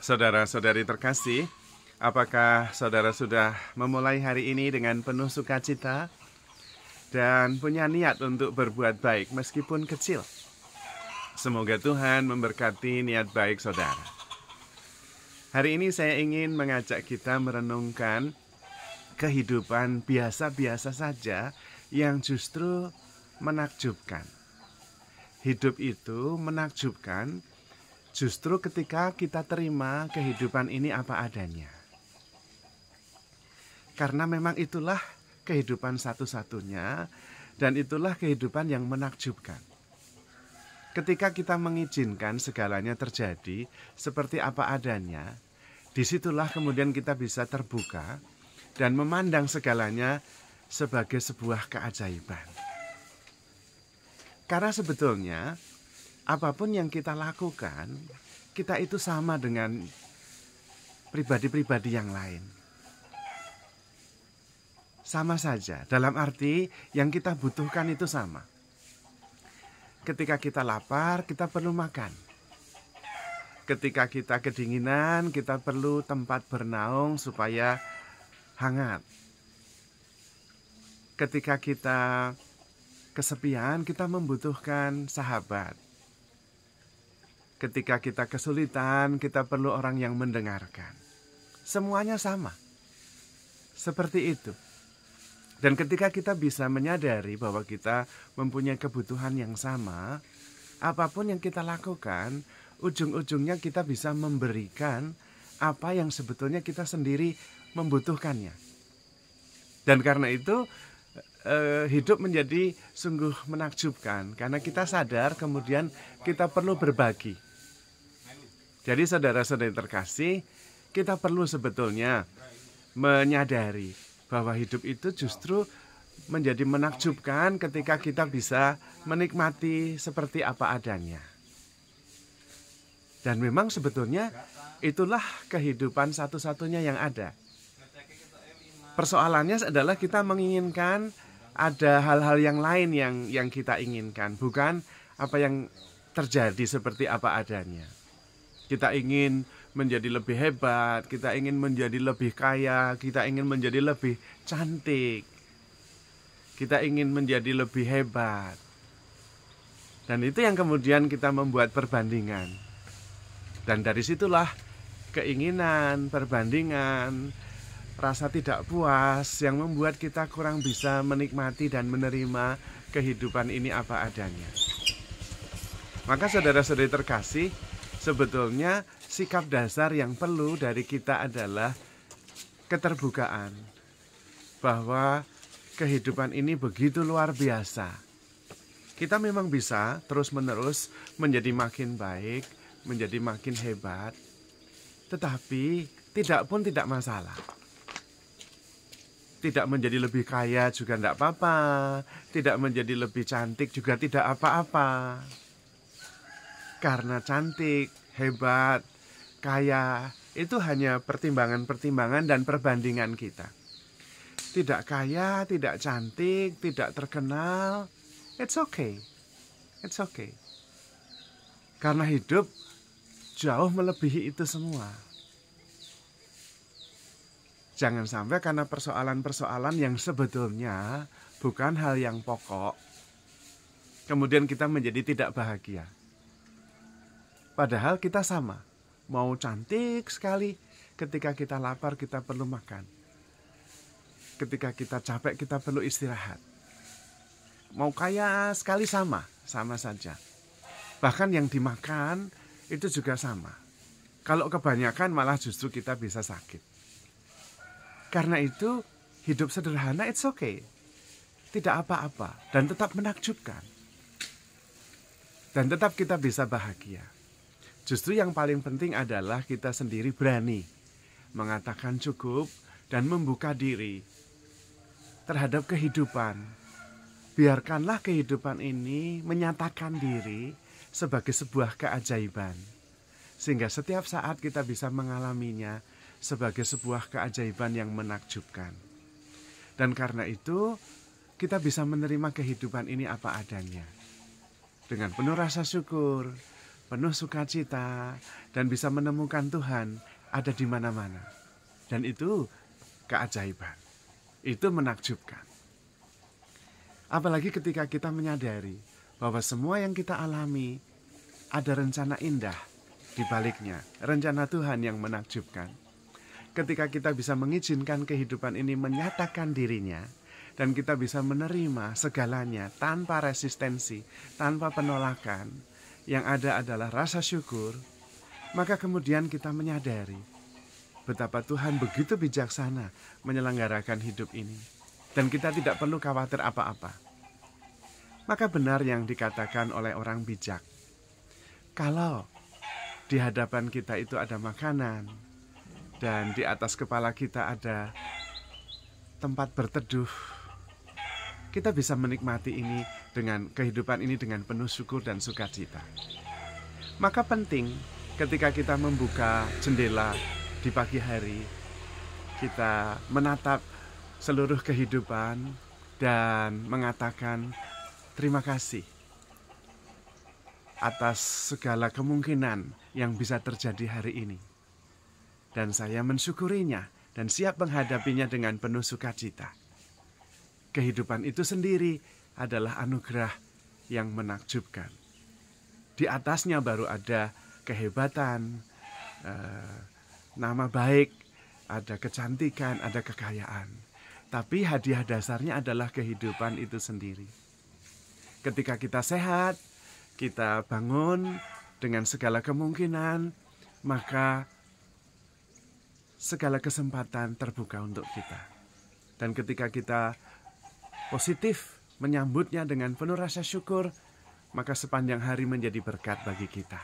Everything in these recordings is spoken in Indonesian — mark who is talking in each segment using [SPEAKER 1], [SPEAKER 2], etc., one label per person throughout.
[SPEAKER 1] Saudara-saudari terkasih, apakah saudara sudah memulai hari ini dengan penuh sukacita dan punya niat untuk berbuat baik meskipun kecil? Semoga Tuhan memberkati niat baik saudara. Hari ini saya ingin mengajak kita merenungkan kehidupan biasa-biasa saja yang justru menakjubkan. Hidup itu menakjubkan justru ketika kita terima kehidupan ini apa adanya. Karena memang itulah kehidupan satu-satunya dan itulah kehidupan yang menakjubkan. Ketika kita mengizinkan segalanya terjadi seperti apa adanya, disitulah kemudian kita bisa terbuka dan memandang segalanya sebagai sebuah keajaiban. Karena sebetulnya apapun yang kita lakukan, kita itu sama dengan pribadi-pribadi yang lain. Sama saja, dalam arti yang kita butuhkan itu sama. Ketika kita lapar, kita perlu makan. Ketika kita kedinginan, kita perlu tempat bernaung supaya hangat. Ketika kita kesepian, kita membutuhkan sahabat. Ketika kita kesulitan, kita perlu orang yang mendengarkan. Semuanya sama. Seperti itu. Dan ketika kita bisa menyadari bahwa kita mempunyai kebutuhan yang sama, apapun yang kita lakukan, ujung-ujungnya kita bisa memberikan apa yang sebetulnya kita sendiri membutuhkannya. Dan karena itu, hidup menjadi sungguh menakjubkan. Karena kita sadar kemudian kita perlu berbagi. Jadi saudara-saudari terkasih, kita perlu sebetulnya menyadari bahwa hidup itu justru menjadi menakjubkan ketika kita bisa menikmati seperti apa adanya. Dan memang sebetulnya itulah kehidupan satu-satunya yang ada. Persoalannya adalah kita menginginkan ada hal-hal yang lain yang kita inginkan, bukan apa yang terjadi seperti apa adanya. Kita ingin menjadi lebih hebat, kita ingin menjadi lebih kaya, kita ingin menjadi lebih cantik, kita ingin menjadi lebih hebat. Dan itu yang kemudian kita membuat perbandingan. Dan dari situlah keinginan, perbandingan, rasa tidak puas yang membuat kita kurang bisa menikmati dan menerima kehidupan ini apa adanya. Maka saudara-saudari terkasih, sebetulnya sikap dasar yang perlu dari kita adalah keterbukaan. Bahwa kehidupan ini begitu luar biasa. Kita memang bisa terus-menerus menjadi makin baik, menjadi makin hebat. Tetapi tidak masalah. Tidak menjadi lebih kaya juga tidak apa-apa. Tidak menjadi lebih cantik juga tidak apa-apa. Karena cantik, hebat, kaya, itu hanya pertimbangan-pertimbangan dan perbandingan kita. Tidak kaya, tidak cantik, tidak terkenal, it's okay. It's okay. Karena hidup jauh melebihi itu semua. Jangan sampai karena persoalan-persoalan yang sebetulnya bukan hal yang pokok, kemudian kita menjadi tidak bahagia. Padahal kita sama. Mau cantik sekali, ketika kita lapar kita perlu makan. Ketika kita capek kita perlu istirahat. Mau kaya sekali sama saja. Bahkan yang dimakan itu juga sama. Kalau kebanyakan malah justru kita bisa sakit. Karena itu hidup sederhana it's okay. Tidak apa-apa dan tetap menakjubkan. Dan tetap kita bisa bahagia. Justru yang paling penting adalah kita sendiri berani mengatakan cukup dan membuka diri terhadap kehidupan. Biarkanlah kehidupan ini menyatakan diri sebagai sebuah keajaiban. Sehingga setiap saat kita bisa mengalaminya sebagai sebuah keajaiban yang menakjubkan. Dan karena itu kita bisa menerima kehidupan ini apa adanya. Dengan penuh rasa syukur, penuh sukacita, dan bisa menemukan Tuhan ada di mana-mana. Dan itu keajaiban. Itu menakjubkan. Apalagi ketika kita menyadari bahwa semua yang kita alami ada rencana indah di baliknya, rencana Tuhan yang menakjubkan. Ketika kita bisa mengizinkan kehidupan ini menyatakan dirinya, dan kita bisa menerima segalanya tanpa resistensi, tanpa penolakan, yang ada adalah rasa syukur, maka kemudian kita menyadari betapa Tuhan begitu bijaksana menyelenggarakan hidup ini. Dan kita tidak perlu khawatir apa-apa. Maka benar yang dikatakan oleh orang bijak. Kalau di hadapan kita itu ada makanan, dan di atas kepala kita ada tempat berteduh, kita bisa menikmati ini dengan kehidupan ini dengan penuh syukur dan sukacita. Maka penting ketika kita membuka jendela di pagi hari, kita menatap seluruh kehidupan dan mengatakan terima kasih atas segala kemungkinan yang bisa terjadi hari ini. Dan saya mensyukurinya dan siap menghadapinya dengan penuh sukacita. Kehidupan itu sendiri adalah anugerah yang menakjubkan. Di atasnya baru ada kehebatan, nama baik, ada kecantikan, ada kekayaan. Tapi hadiah dasarnya adalah kehidupan itu sendiri. Ketika kita sehat, kita bangun dengan segala kemungkinan, maka segala kesempatan terbuka untuk kita. Dan ketika kita positif menyambutnya dengan penuh rasa syukur, maka sepanjang hari menjadi berkat bagi kita.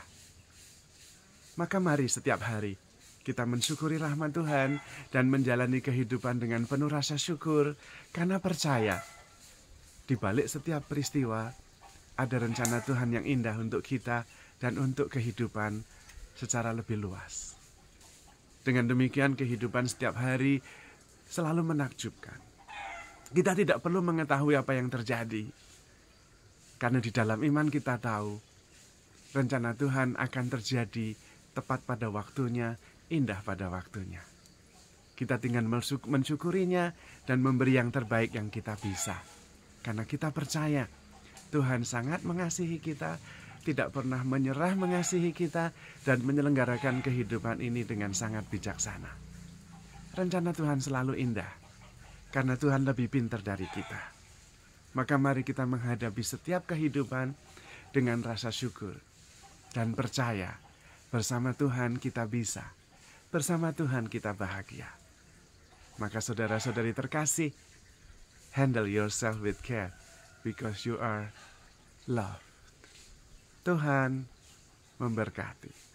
[SPEAKER 1] Maka mari setiap hari kita mensyukuri rahmat Tuhan dan menjalani kehidupan dengan penuh rasa syukur, karena percaya di balik setiap peristiwa ada rencana Tuhan yang indah untuk kita dan untuk kehidupan secara lebih luas. Dengan demikian kehidupan setiap hari selalu menakjubkan. Kita tidak perlu mengetahui apa yang terjadi, karena di dalam iman kita tahu rencana Tuhan akan terjadi tepat pada waktunya, indah pada waktunya. Kita tinggal mensyukurinya dan memberi yang terbaik yang kita bisa. Karena kita percaya Tuhan sangat mengasihi kita, tidak pernah menyerah mengasihi kita, dan menyelenggarakan kehidupan ini dengan sangat bijaksana. Rencana Tuhan selalu indah, karena Tuhan lebih pintar dari kita. Maka mari kita menghadapi setiap kehidupan dengan rasa syukur dan percaya bersama Tuhan kita bisa. Bersama Tuhan kita bahagia. Maka saudara-saudari terkasih, handle yourself with care because you are loved. Tuhan memberkati.